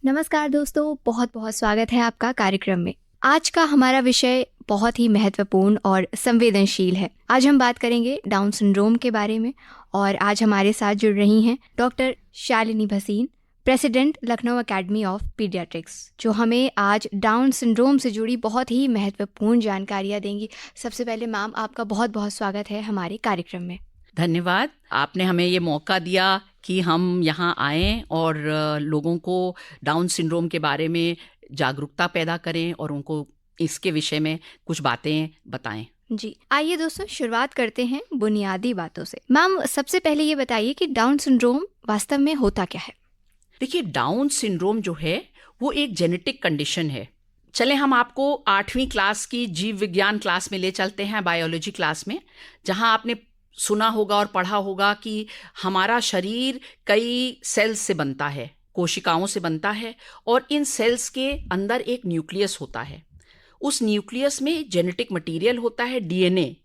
नमस्कार दोस्तों, बहुत बहुत स्वागत है आपका कार्यक्रम में। आज का हमारा विषय बहुत ही महत्वपूर्ण और संवेदनशील है। आज हम बात करेंगे डाउन सिंड्रोम के बारे में और आज हमारे साथ जुड़ रही हैं doctor Shalini Bhasin, president Lucknow academy of paediatrics, जो हमें आज डाउन सिंड्रोम से जुड़ी बहुत ही महत्वपूर्ण जानकारियाँ देंगी। सबसे पहले मैम, आपका बहुत बहुत स्वागत है हमारे कार्यक्रम में। धन्यवाद। आपने हमें ये मौका दिया कि हम यहाँ आएँ और लोगों को डाउन सिंड्रोम के बारे में जागरूकता पैदा करें और उनको इसके विषय में कुछ बातें बताएं। जी, आइए दोस्तों शुरुआत करते हैं बुनियादी बातों से। मैम, सबसे पहले ये बताइए कि डाउन सिंड्रोम वास्तव में होता क्या है? देखिए, डाउन सिंड्रोम जो है वो एक जेनेटिक कंडीशन है। चले हम आपको 8वीं क्लास की जीव विज्ञान क्लास में ले चलते हैं, बायोलॉजी क्लास में, जहाँ आपने सुना होगा और पढ़ा होगा कि हमारा शरीर कई सेल्स से बनता है, कोशिकाओं से बनता है, और इन सेल्स के अंदर एक न्यूक्लियस होता है। उस न्यूक्लियस में जेनेटिक मटेरियल होता है, डीएनए,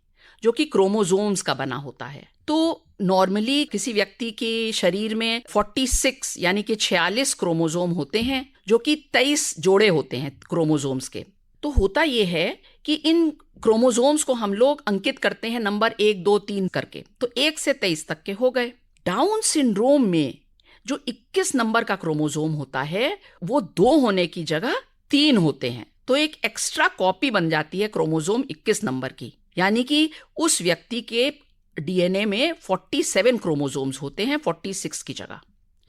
जो कि क्रोमोसोम्स का बना होता है। तो नॉर्मली किसी व्यक्ति के शरीर में 46 यानी कि 46 क्रोमोसोम होते हैं, जो कि 23 जोड़े होते हैं क्रोमोसोम्स के। तो होता ये है कि इन क्रोमोसोम्स को हम लोग अंकित करते हैं नंबर 1, 2, 3 करके, तो 1 से 23 तक के हो गए। डाउन सिंड्रोम में जो 21 नंबर का क्रोमोसोम होता है वो 2 होने की जगह 3 होते हैं, तो एक एक्स्ट्रा कॉपी बन जाती है क्रोमोसोम 21 नंबर की। यानी कि उस व्यक्ति के डीएनए में 47 क्रोमोसोम्स होते हैं 46 की जगह।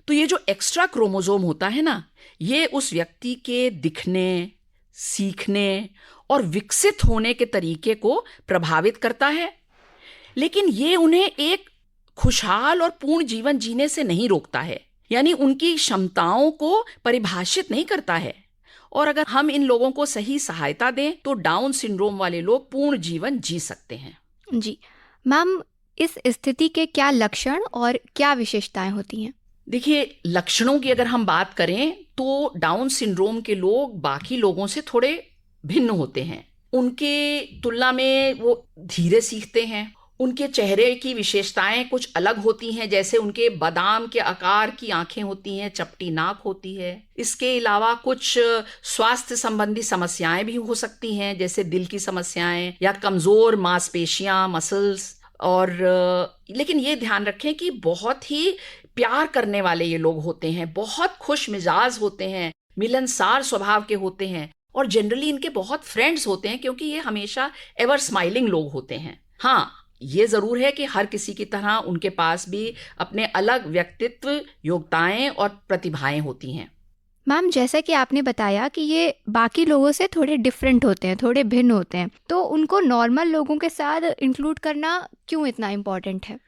तो ये जो एक्स्ट्रा क्रोमोसोम होता है ना, ये उस व्यक्ति के दिखने, सीखने और विकसित होने के तरीके को प्रभावित करता है, लेकिन ये उन्हें एक खुशहाल और पूर्ण जीवन जीने से नहीं रोकता है, यानी उनकी क्षमताओं को परिभाषित नहीं करता है। और अगर हम इन लोगों को सही सहायता दें तो डाउन सिंड्रोम वाले लोग पूर्ण जीवन जी सकते हैं। जी मैम, इस स्थिति के क्या लक्षण और क्या विशेषताएं होती हैं? देखिए, लक्षणों की अगर हम बात करें तो डाउन सिंड्रोम के लोग बाकी लोगों से थोड़े भिन्न होते हैं। उनके तुलना में वो धीरे सीखते हैं। उनके चेहरे की विशेषताएं कुछ अलग होती हैं, जैसे उनके बादाम के आकार की आंखें होती हैं, चपटी नाक होती है। इसके अलावा कुछ स्वास्थ्य संबंधी समस्याएं भी हो सकती हैं, जैसे दिल की समस्याएं या कमजोर मांसपेशियां, मसल्स। और लेकिन ये ध्यान रखें कि बहुत ही प्यार करने वाले ये लोग होते हैं, बहुत खुश मिजाज होते हैं, मिलनसार स्वभाव के होते हैं, और जनरली इनके बहुत फ्रेंड्स होते हैं, क्योंकि ये हमेशा एवर स्माइलिंग लोग होते हैं। हाँ, ये जरूर है कि हर किसी की तरह उनके पास भी अपने अलग व्यक्तित्व, योग्यताएं और प्रतिभाएं होती हैं। मैम, जैसा कि आपने बताया कि ये बाकी लोगों से थोड़े डिफरेंट होते हैं, थोड़े भिन्न होते हैं, तो उनको नॉर्मल लोगों के साथ इंक्लूड करना क्यों इतना इम्पोर्टेंट है?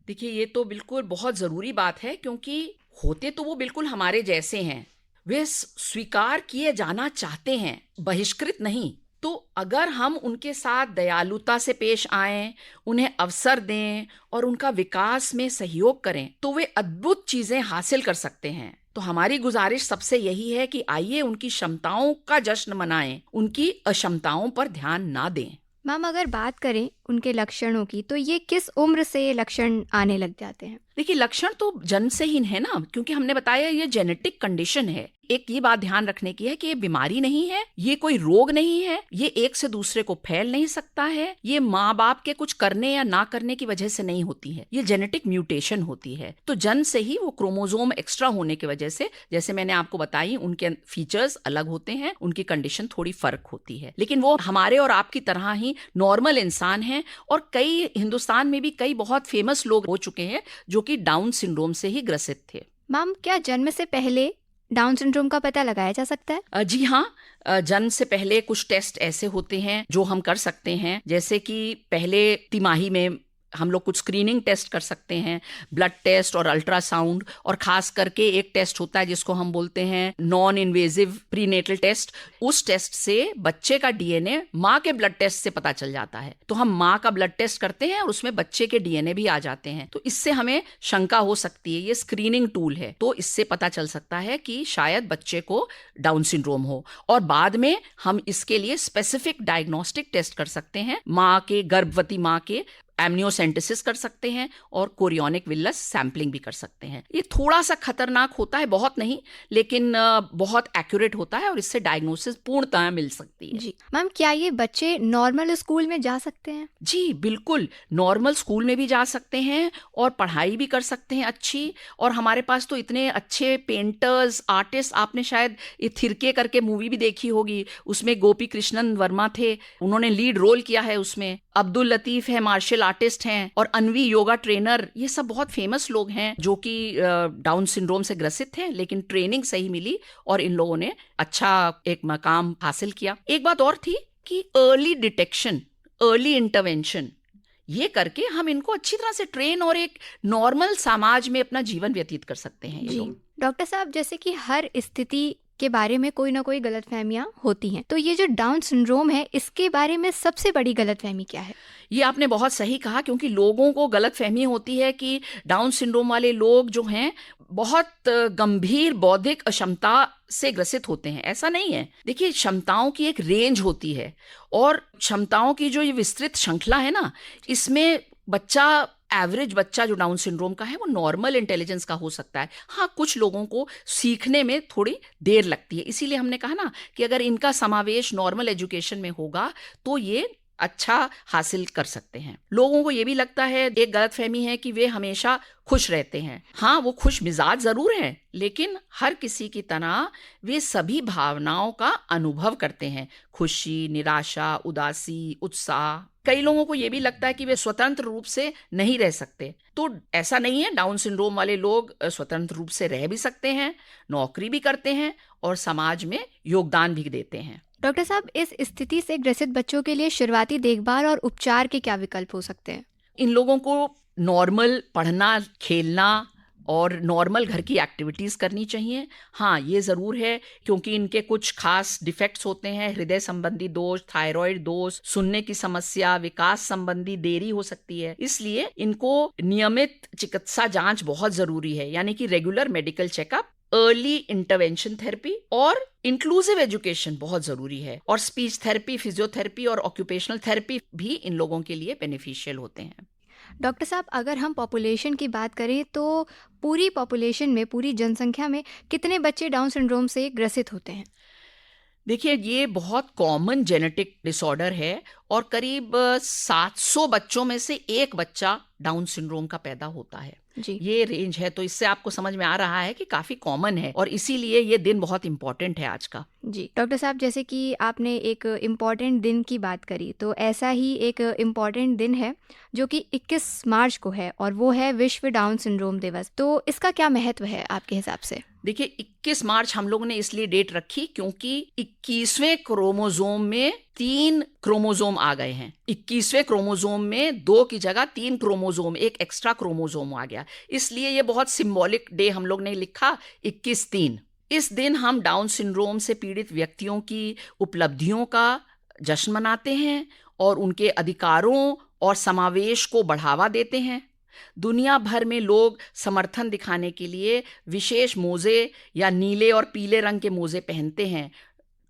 देखिए, ये तो बिल्कुल बहुत ज़रूरी बात है, क्योंकि होते तो वो बिल्कुल हमारे जैसे हैं। वे स्वीकार किए जाना चाहते हैं, बहिष्कृत नहीं। तो अगर हम उनके साथ दयालुता से पेश आएं, उन्हें अवसर दें और उनका विकास में सहयोग करें, तो वे अद्भुत चीज़ें हासिल कर सकते हैं। तो हमारी गुजारिश सबसे यही है कि आइए उनकी क्षमताओं का जश्न मनाएं, उनकी अक्षमताओं पर ध्यान ना दें। मैम, अगर बात करें उनके लक्षणों की, तो ये किस उम्र से ये लक्षण आने लग जाते हैं? देखिए, लक्षण तो जन्म से ही है ना, क्योंकि हमने बताया ये जेनेटिक कंडीशन है। एक ये बात ध्यान रखने की है कि ये बीमारी नहीं है, ये कोई रोग नहीं है, ये एक से दूसरे को फैल नहीं सकता है, ये माँ बाप के कुछ करने या ना करने की वजह से नहीं होती है, ये जेनेटिक म्यूटेशन होती है। तो जन्म से ही वो क्रोमोसोम एक्स्ट्रा होने की वजह से, जैसे मैंने आपको बताई, उनके फीचर्स अलग होते हैं, उनकी कंडीशन थोड़ी फर्क होती है, लेकिन वो हमारे और आपकी तरह ही नॉर्मल इंसान हैं। और कई हिंदुस्तान में भी कई बहुत फेमस लोग हो चुके हैं जो कि डाउन सिंड्रोम से ही ग्रसित थे। मैम, क्या जन्म से पहले डाउन सिंड्रोम का पता लगाया जा सकता है? जी हाँ, जन्म से पहले कुछ टेस्ट ऐसे होते हैं जो हम कर सकते हैं, जैसे कि पहले तिमाही में हम लोग कुछ स्क्रीनिंग टेस्ट कर सकते हैं, ब्लड टेस्ट और अल्ट्रासाउंड, और खास करके एक टेस्ट होता है जिसको हम बोलते हैं नॉन इन्वेजिव प्रीनेटल टेस्ट। उस टेस्ट से बच्चे का डीएनए माँ के ब्लड टेस्ट से पता चल जाता है। तो हम माँ का ब्लड टेस्ट करते हैं और उसमें बच्चे के डीएनए भी आ जाते हैं, तो इससे हमें शंका हो सकती है। ये स्क्रीनिंग टूल है, तो इससे पता चल सकता है कि शायद बच्चे को डाउन सिंड्रोम हो, और बाद में हम इसके लिए स्पेसिफिक डायग्नोस्टिक टेस्ट कर सकते हैं माँ के, गर्भवती माँ के एमनियोसेंटेसिस कर सकते हैं और कोरियोनिक विलस सैम्पलिंग भी कर सकते हैं। ये थोड़ा सा खतरनाक होता है, बहुत नहीं, लेकिन बहुत एक्यूरेट होता है और इससे डायग्नोसिस पूर्णतः मिल सकती है। जी मैम, क्या ये बच्चे नॉर्मल स्कूल में जा सकते हैं? जी बिल्कुल, नॉर्मल स्कूल में भी जा सकते हैं और पढ़ाई भी कर सकते हैं अच्छी। और हमारे पास तो इतने अच्छे पेंटर्स, आर्टिस्ट, आपने शायद ये थिरके करके मूवी भी देखी होगी, उसमें गोपी कृष्णन वर्मा थे, उन्होंने लीड रोल किया है उसमें। अब्दुल लतीफ है, मार्शल आर्टिस्ट हैं, और अनवी योगा ट्रेनर, ये सब बहुत फेमस लोग हैं जो कि डाउन सिंड्रोम से ग्रसित हैं, लेकिन ट्रेनिंग सही मिली और इन लोगों ने अच्छा एक मकाम हासिल किया। एक बात और थी कि अर्ली डिटेक्शन, अर्ली इंटरवेंशन, ये करके हम इनको अच्छी तरह से ट्रेन और एक नॉर्मल समाज में अपना जीवन व्यतीत कर सकते हैं ये जी लोग। डॉक्टर साहब, जैसे कि हर स्थिति के बारे में कोई ना कोई गलतफहमियां होती हैं, तो ये जो डाउन सिंड्रोम है, इसके बारे में सबसे बड़ी गलतफहमी क्या है? ये आपने बहुत सही कहा, क्योंकि लोगों को गलतफहमी होती है कि डाउन सिंड्रोम वाले लोग जो हैं बहुत गंभीर बौद्धिक अक्षमता से ग्रसित होते हैं। ऐसा नहीं है। देखिए, क्षमताओं की एक रेंज होती है और क्षमताओं की जो ये विस्तृत श्रृंखला है ना, इसमें एवरेज बच्चा जो डाउन सिंड्रोम का है वो नॉर्मल इंटेलिजेंस का हो सकता है। हाँ, कुछ लोगों को सीखने में थोड़ी देर लगती है, इसीलिए हमने कहा ना कि अगर इनका समावेश नॉर्मल एजुकेशन में होगा तो ये अच्छा हासिल कर सकते हैं। लोगों को ये भी लगता है, एक गलतफहमी है कि वे हमेशा खुश रहते हैं। हाँ, वो खुश मिजाज जरूर हैं, लेकिन हर किसी की तरह वे सभी भावनाओं का अनुभव करते हैं, खुशी, निराशा, उदासी, उत्साह। कई लोगों को ये भी लगता है कि वे स्वतंत्र रूप से नहीं रह सकते, तो ऐसा नहीं है। डाउन सिंड्रोम वाले लोग स्वतंत्र रूप से रह भी सकते हैं, नौकरी भी करते हैं और समाज में योगदान भी देते हैं। डॉक्टर साहब, इस स्थिति से ग्रसित बच्चों के लिए शुरुआती देखभाल और उपचार के क्या विकल्प हो सकते हैं? इन लोगों को नॉर्मल पढ़ना, खेलना और नॉर्मल घर की एक्टिविटीज़ करनी चाहिए। हाँ, ये ज़रूर है, क्योंकि इनके कुछ खास डिफेक्ट्स होते हैं, हृदय संबंधी दोष, थायराइड दोष, सुनने की समस्या, विकास संबंधी देरी हो सकती है। इसलिए इनको नियमित चिकित्सा जांच बहुत ज़रूरी है, यानी कि regular medical checkup, early intervention therapy और इंक्लूसिव एजुकेशन बहुत ज़रूरी है। और स्पीच थेरेपी, फिजियोथेरेपी और ऑक्यूपेशनल थेरेपी भी इन लोगों के लिए बेनिफिशियल होते हैं। डॉक्टर साहब, अगर हम पॉपुलेशन की बात करें तो पूरी पॉपुलेशन में, पूरी जनसंख्या में कितने बच्चे डाउन सिंड्रोम से ग्रसित होते हैं? देखिए, ये बहुत कॉमन जेनेटिक डिसऑर्डर है और करीब 700 बच्चों में से एक बच्चा डाउन सिंड्रोम का पैदा होता है। जी ये रेंज है, तो इससे आपको समझ में आ रहा है कि काफ़ी कॉमन है और इसीलिए ये दिन बहुत इम्पोर्टेंट है आज का। जी डॉक्टर साहब, जैसे कि आपने एक इम्पॉर्टेंट दिन की बात करी, तो ऐसा ही एक इम्पॉर्टेंट दिन है जो कि 21 मार्च को है, और वो है विश्व डाउन सिंड्रोम दिवस। तो इसका क्या महत्व है आपके हिसाब से? देखिए, 21 मार्च हम लोगों ने इसलिए डेट रखी क्योंकि 21वें क्रोमोसोम में 3 क्रोमोसोम आ गए हैं। 21वें क्रोमोसोम में 2 की जगह 3 क्रोमोसोम, एक एक्स्ट्रा क्रोमोसोम आ गया, इसलिए ये बहुत सिंबॉलिक डे हम लोग ने लिखा 21/3। इस दिन हम डाउन सिंड्रोम से पीड़ित व्यक्तियों की उपलब्धियों का जश्न मनाते हैं और उनके अधिकारों और समावेश को बढ़ावा देते हैं। दुनिया भर में लोग समर्थन दिखाने के लिए विशेष मोजे या नीले और पीले रंग के मोजे पहनते हैं,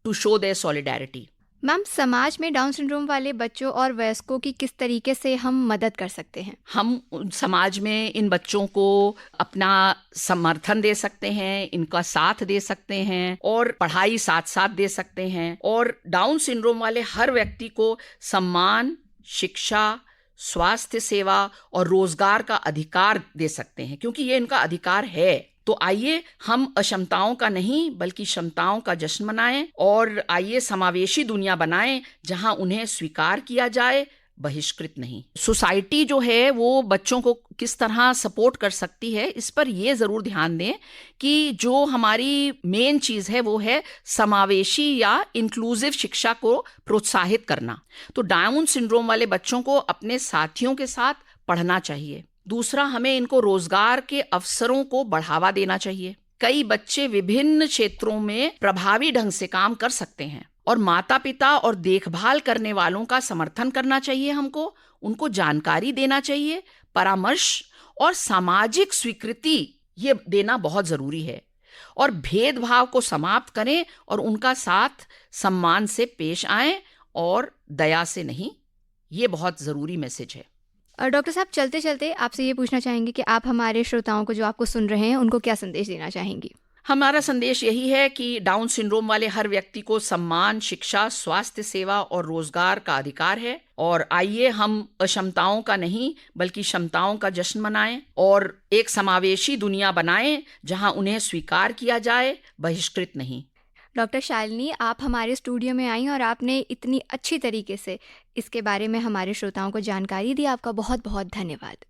to show their solidarity. Ma'am, समाज में डाउन सिंड्रोम वाले बच्चों और वयस्कों की किस तरीके से हम मदद कर सकते हैं? हम समाज में इन बच्चों को अपना समर्थन दे सकते हैं, इनका साथ दे सकते हैं और पढ़ाई साथ साथ दे सकते हैं, और डाउन सिंड्रोम वाले हर व्यक्ति को सम्मान, शिक्षा, स्वास्थ्य सेवा और रोजगार का अधिकार दे सकते हैं, क्योंकि ये इनका अधिकार है। तो आइए हम अक्षमताओं का नहीं बल्कि क्षमताओं का जश्न मनाएं और आइए समावेशी दुनिया बनाएं जहां उन्हें स्वीकार किया जाए, बहिष्कृत नहीं। सोसाइटी जो है वो बच्चों को किस तरह सपोर्ट कर सकती है, इस पर ये जरूर ध्यान दें कि जो हमारी मेन चीज है वो है समावेशी या इंक्लूसिव शिक्षा को प्रोत्साहित करना। तो डाउन सिंड्रोम वाले बच्चों को अपने साथियों के साथ पढ़ना चाहिए। दूसरा, हमें इनको रोजगार के अवसरों को बढ़ावा देना चाहिए। कई बच्चे विभिन्न क्षेत्रों में प्रभावी ढंग से काम कर सकते हैं और माता पिता और देखभाल करने वालों का समर्थन करना चाहिए। हमको उनको जानकारी देना चाहिए, परामर्श और सामाजिक स्वीकृति ये देना बहुत जरूरी है। और भेदभाव को समाप्त करें और उनका साथ सम्मान से पेश आएं और दया से नहीं। ये बहुत जरूरी मैसेज है। और डॉक्टर साहब, चलते चलते आपसे ये पूछना चाहेंगे कि आप हमारे श्रोताओं को, जो आपको सुन रहे हैं, उनको क्या संदेश देना चाहेंगी? हमारा संदेश यही है कि डाउन सिंड्रोम वाले हर व्यक्ति को सम्मान, शिक्षा, स्वास्थ्य सेवा और रोजगार का अधिकार है। और आइए हम अक्षमताओं का नहीं बल्कि क्षमताओं का जश्न मनाएं और एक समावेशी दुनिया बनाएं जहां उन्हें स्वीकार किया जाए, बहिष्कृत नहीं। डॉक्टर शालिनी, आप हमारे स्टूडियो में आई और आपने इतनी अच्छी तरीके से इसके बारे में हमारे श्रोताओं को जानकारी दी। आपका बहुत बहुत धन्यवाद।